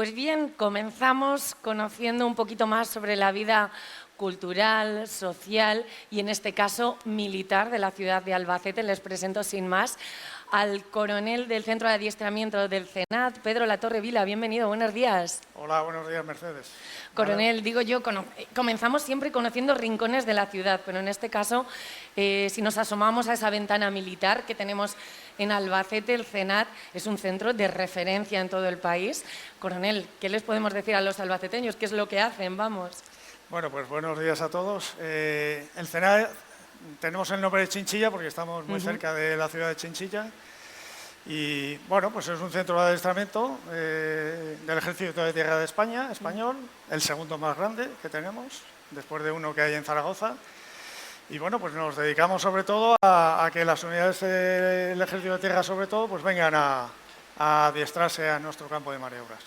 Pues bien, comenzamos conociendo un poquito más sobre la vida cultural, social y, en este caso, militar de la ciudad de Albacete. Les presento sin más al coronel del Centro de Adiestramiento del CENAT, Pedro Latorre Vila. Bienvenido, buenos días. Hola, buenos días, Mercedes. Coronel, digo yo, comenzamos siempre conociendo rincones de la ciudad, pero en este caso, si nos asomamos a esa ventana militar que tenemos en Albacete, el CENAT es un centro de referencia en todo el país. Coronel, ¿qué les podemos decir a los albaceteños? ¿Qué es lo que hacen? Vamos. Bueno, pues buenos días a todos. El CENAT, tenemos el nombre de Chinchilla porque estamos muy cerca de la ciudad de Chinchilla. Y bueno, pues es un centro de adiestramiento del Ejército de Tierra de España, español, el segundo más grande que tenemos, después de uno que hay en Zaragoza. Y bueno, pues nos dedicamos sobre todo a que las unidades del Ejército de Tierra, sobre todo, pues vengan a adiestrarse a nuestro campo de maniobras.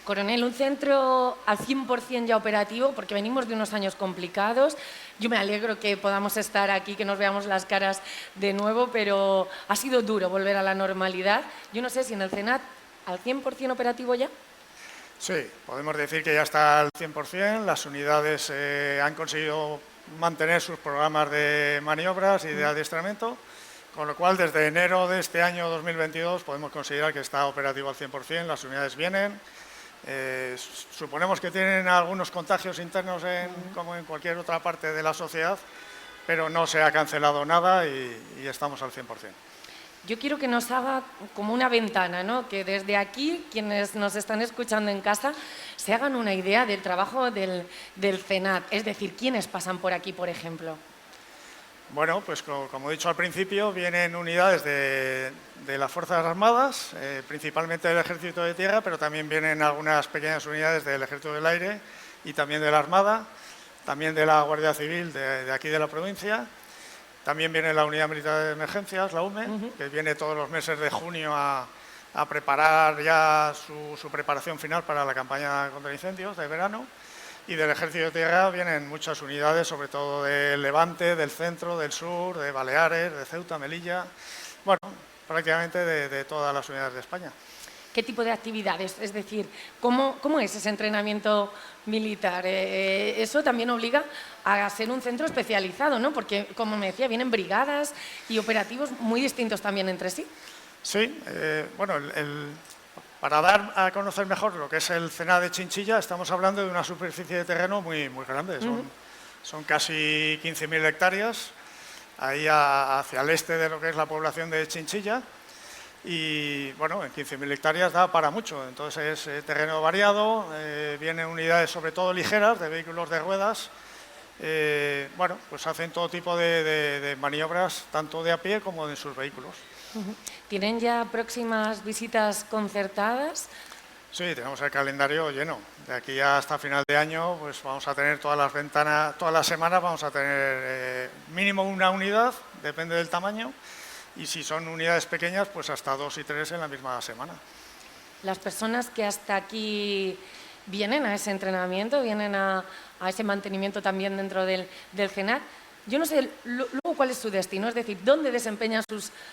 Coronel, un centro al 100% ya operativo, porque venimos de unos años complicados. Yo me alegro que podamos estar aquí, que nos veamos las caras de nuevo, pero ha sido duro volver a la normalidad. Yo no sé si en el CENAT al 100% operativo ya. Sí, podemos decir que ya está al 100%. Las unidades han conseguido mantener sus programas de maniobras y de adiestramiento, con lo cual desde enero de este año 2022 podemos considerar que está operativo al 100%. Las unidades vienen. Suponemos que tienen algunos contagios internos como en cualquier otra parte de la sociedad, pero no se ha cancelado nada y estamos al 100%. Yo quiero que nos haga como una ventana, ¿no? Que desde aquí, quienes nos están escuchando en casa, se hagan una idea del trabajo del CENAT, es decir, quiénes pasan por aquí, por ejemplo. Bueno, pues como he dicho al principio, vienen unidades de las Fuerzas Armadas, principalmente del Ejército de Tierra, pero también vienen algunas pequeñas unidades del Ejército del Aire y también de la Armada, también de la Guardia Civil de aquí de la provincia. También viene la Unidad Militar de Emergencias, la UME, que viene todos los meses de junio a preparar ya su preparación final para la campaña contra incendios de verano. Y del Ejército de Tierra vienen muchas unidades, sobre todo del Levante, del centro, del sur, de Baleares, de Ceuta, Melilla, bueno, prácticamente de todas las unidades de España. ¿Qué tipo de actividades? Es decir, ¿cómo es ese entrenamiento militar? Eso también obliga a ser un centro especializado, ¿no? Porque, como me decía, vienen brigadas y operativos muy distintos también entre sí. Sí, bueno, para dar a conocer mejor lo que es el CENAT de Chinchilla, estamos hablando de una superficie de terreno muy grande, son casi 15.000 hectáreas, ahí hacia el este de lo que es la población de Chinchilla, y bueno, en 15.000 hectáreas da para mucho, entonces es terreno variado, vienen unidades sobre todo ligeras, de vehículos de ruedas, bueno, pues hacen todo tipo de maniobras, tanto de a pie como de sus vehículos. ¿Tienen ya próximas visitas concertadas? Sí, tenemos el calendario lleno. De aquí hasta final de año, pues vamos a tener todas las ventanas, todas las semanas vamos a tener mínimo una unidad, depende del tamaño, y si son unidades pequeñas, pues hasta 2 y 3 en la misma semana. Las personas que hasta aquí vienen a ese entrenamiento, vienen a ese mantenimiento también dentro del CENAT, yo no sé luego cuál es su destino, es decir, dónde desempeñan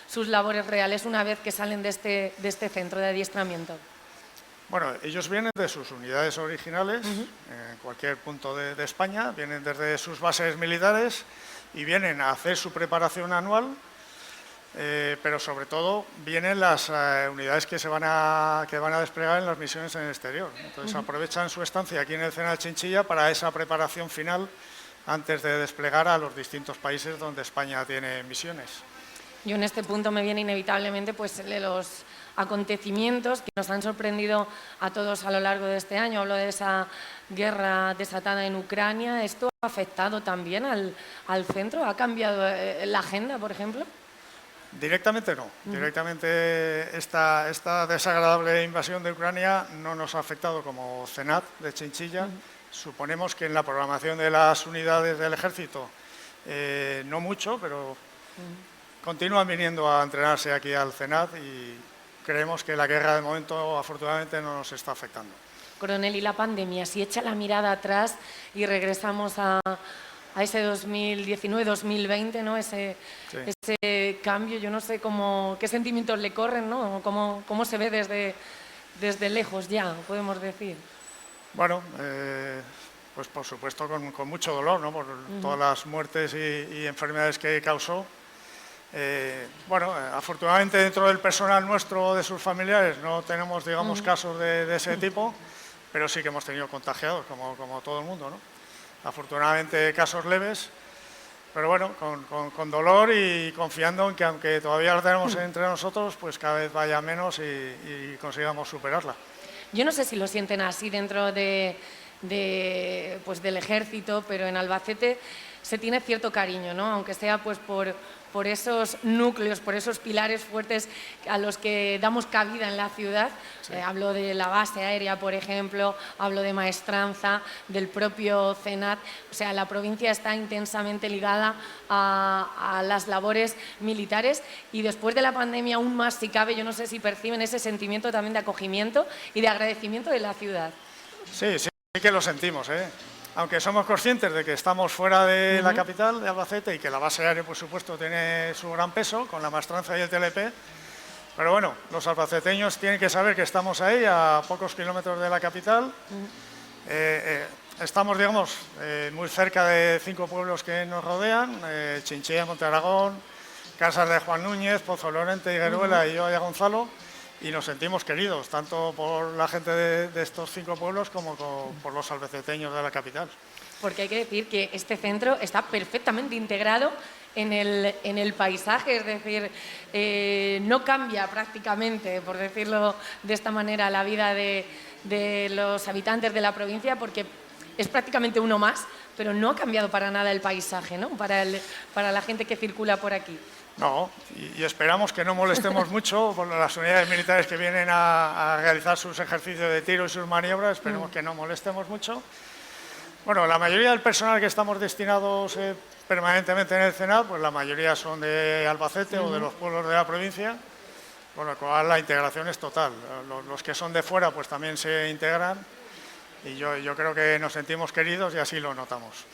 sus labores reales una vez que salen de este centro de adiestramiento. Bueno, ellos vienen de sus unidades originales, en cualquier punto de España, vienen desde sus bases militares y vienen a hacer su preparación anual, pero sobre todo vienen las unidades que van a desplegar en las misiones en el exterior. Entonces aprovechan su estancia aquí en el CENAT de Chinchilla para esa preparación final antes de desplegar a los distintos países donde España tiene misiones. Yo en este punto me viene inevitablemente pues los acontecimientos que nos han sorprendido a todos a lo largo de este año. Hablo de esa guerra desatada en Ucrania. ¿Esto ha afectado también al centro? ¿Ha cambiado la agenda, por ejemplo? Directamente no. Directamente esta desagradable invasión de Ucrania no nos ha afectado como CENAT de Chinchilla. Suponemos que en la programación de las unidades del Ejército, no mucho, pero continúan viniendo a entrenarse aquí al CENAT y creemos que la guerra de momento afortunadamente no nos está afectando. Coronel, ¿y la pandemia? Si echa la mirada atrás y regresamos a ese 2019-2020, ¿no? Ese cambio, yo no sé qué sentimientos le corren, ¿no? ¿Cómo se ve desde lejos ya, podemos decir. Bueno, pues por supuesto con mucho dolor, ¿no? Por todas las muertes y enfermedades que causó. Bueno, afortunadamente dentro del personal nuestro o de sus familiares no tenemos, digamos, casos de ese tipo, pero sí que hemos tenido contagiados, como todo el mundo, ¿no? Afortunadamente casos leves, pero bueno, con dolor y confiando en que aunque todavía la tenemos entre nosotros, pues cada vez vaya menos y consigamos superarla. Yo no sé si lo sienten así dentro pues del ejército, pero en Albacete se tiene cierto cariño, ¿no? Aunque sea pues por esos núcleos, por esos pilares fuertes a los que damos cabida en la ciudad. Sí. Hablo de la base aérea, por ejemplo, hablo de Maestranza, del propio CENAT. O sea, la provincia está intensamente ligada a las labores militares y después de la pandemia aún más si cabe. Yo no sé si perciben ese sentimiento también de acogimiento y de agradecimiento de la ciudad. Sí, sí que lo sentimos, ¿eh? Aunque somos conscientes de que estamos fuera de la capital, de Albacete, y que la base aérea, por supuesto, tiene su gran peso con la Maestranza y el TLP, pero bueno, los albaceteños tienen que saber que estamos ahí, a pocos kilómetros de la capital. Estamos, digamos, muy cerca de 5 pueblos que nos rodean, Chinchilla, Montearagón, Casas de Juan Núñez, Pozo Lorente, Higueruela y Oya Gonzalo, y nos sentimos queridos, tanto por la gente de estos 5 pueblos como por los albaceteños de la capital. Porque hay que decir que este centro está perfectamente integrado en el paisaje, es decir, no cambia prácticamente, por decirlo de esta manera, la vida de los habitantes de la provincia, porque es prácticamente uno más, pero no ha cambiado para nada el paisaje, ¿no? Para la gente que circula por aquí. No, y esperamos que no molestemos mucho por las unidades militares que vienen a realizar sus ejercicios de tiro y sus maniobras, esperemos que no molestemos mucho. Bueno, la mayoría del personal que estamos destinados permanentemente en el CENAT, pues la mayoría son de Albacete o de los pueblos de la provincia, con lo cual la integración es total. Los que son de fuera pues también se integran y yo creo que nos sentimos queridos y así lo notamos.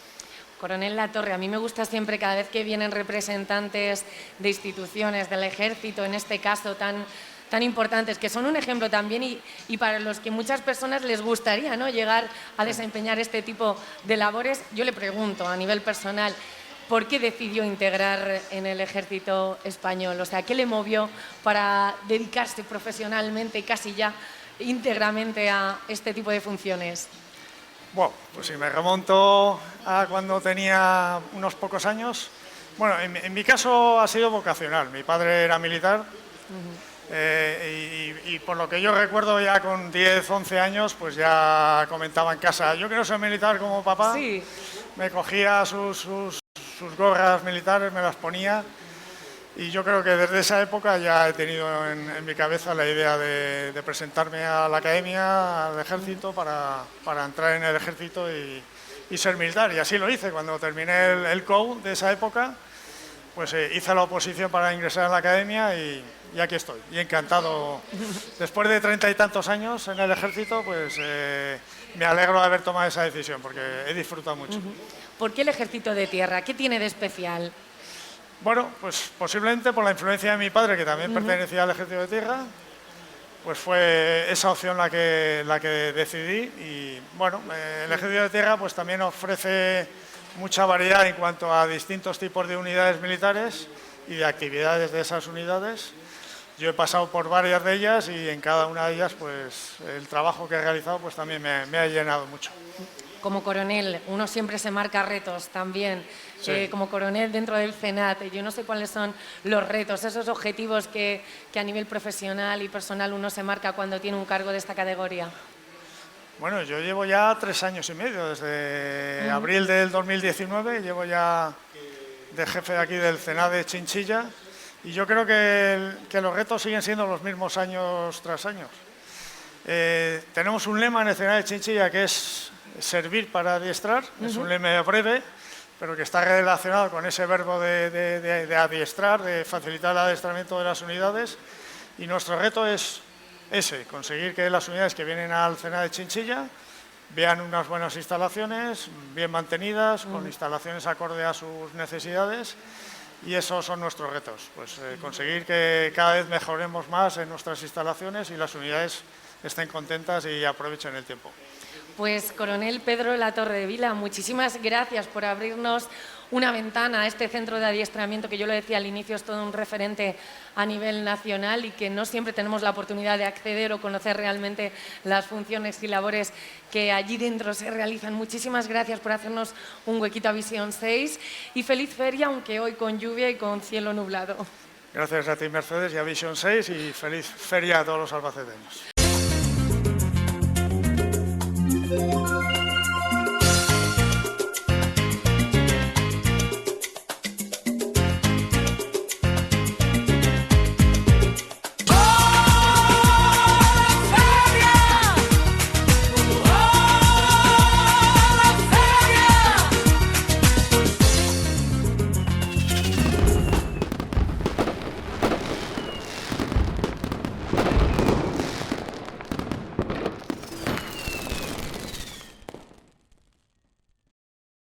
Coronel Latorre, a mí me gusta siempre cada vez que vienen representantes de instituciones, del ejército, en este caso tan importantes, que son un ejemplo también y para los que muchas personas les gustaría, ¿no?, llegar a desempeñar este tipo de labores. Yo le pregunto a nivel personal, ¿por qué decidió integrar en el ejército español? O sea, ¿qué le movió para dedicarse profesionalmente y casi ya íntegramente a este tipo de funciones? Bueno, pues si me remonto a cuando tenía unos pocos años, bueno, en mi caso ha sido vocacional. Mi padre era militar y por lo que yo recuerdo ya con 10, 11 años, pues ya comentaba en casa, yo quiero ser militar como papá. Sí. Me cogía sus gorras militares, me las ponía. Y yo creo que desde esa época ya he tenido en mi cabeza la idea de presentarme a la academia, al ejército, para entrar en el ejército y ser militar. Y así lo hice. Cuando terminé el COU de esa época, pues hice la oposición para ingresar a la academia y aquí estoy. Y encantado. Después de 30 y tantos años en el ejército, pues me alegro de haber tomado esa decisión porque he disfrutado mucho. ¿Por qué el ejército de tierra? ¿Qué tiene de especial? Bueno, pues posiblemente por la influencia de mi padre, que también pertenecía al ejército de tierra, pues fue esa opción la que decidí. Y bueno, el ejército de tierra pues también ofrece mucha variedad en cuanto a distintos tipos de unidades militares y de actividades de esas unidades. Yo he pasado por varias de ellas y en cada una de ellas pues el trabajo que he realizado pues también me ha llenado mucho. Como coronel, uno siempre se marca retos también. Sí. Como coronel dentro del CENAT, yo no sé cuáles son los retos, esos objetivos que a nivel profesional y personal uno se marca cuando tiene un cargo de esta categoría. Bueno, yo llevo ya 3 años y medio, desde abril del 2019, llevo ya de jefe de aquí del CENAT de Chinchilla y yo creo que los retos siguen siendo los mismos años tras años. Tenemos un lema en el CENAT de Chinchilla que es servir para adiestrar, es un lema breve, pero que está relacionado con ese verbo de adiestrar, de facilitar el adiestramiento de las unidades. Y nuestro reto es ese, conseguir que las unidades que vienen al CENAT de Chinchilla vean unas buenas instalaciones, bien mantenidas, con instalaciones acorde a sus necesidades. Y esos son nuestros retos, pues conseguir que cada vez mejoremos más en nuestras instalaciones y las unidades estén contentas y aprovechen el tiempo. Pues, coronel Pedro Latorre de Vila, muchísimas gracias por abrirnos una ventana a este centro de adiestramiento que, yo lo decía al inicio, es todo un referente a nivel nacional y que no siempre tenemos la oportunidad de acceder o conocer realmente las funciones y labores que allí dentro se realizan. Muchísimas gracias por hacernos un huequito a Visión 6 y feliz feria, aunque hoy con lluvia y con cielo nublado. Gracias a ti, Mercedes, y a Visión 6, y feliz feria a todos los albaceteños.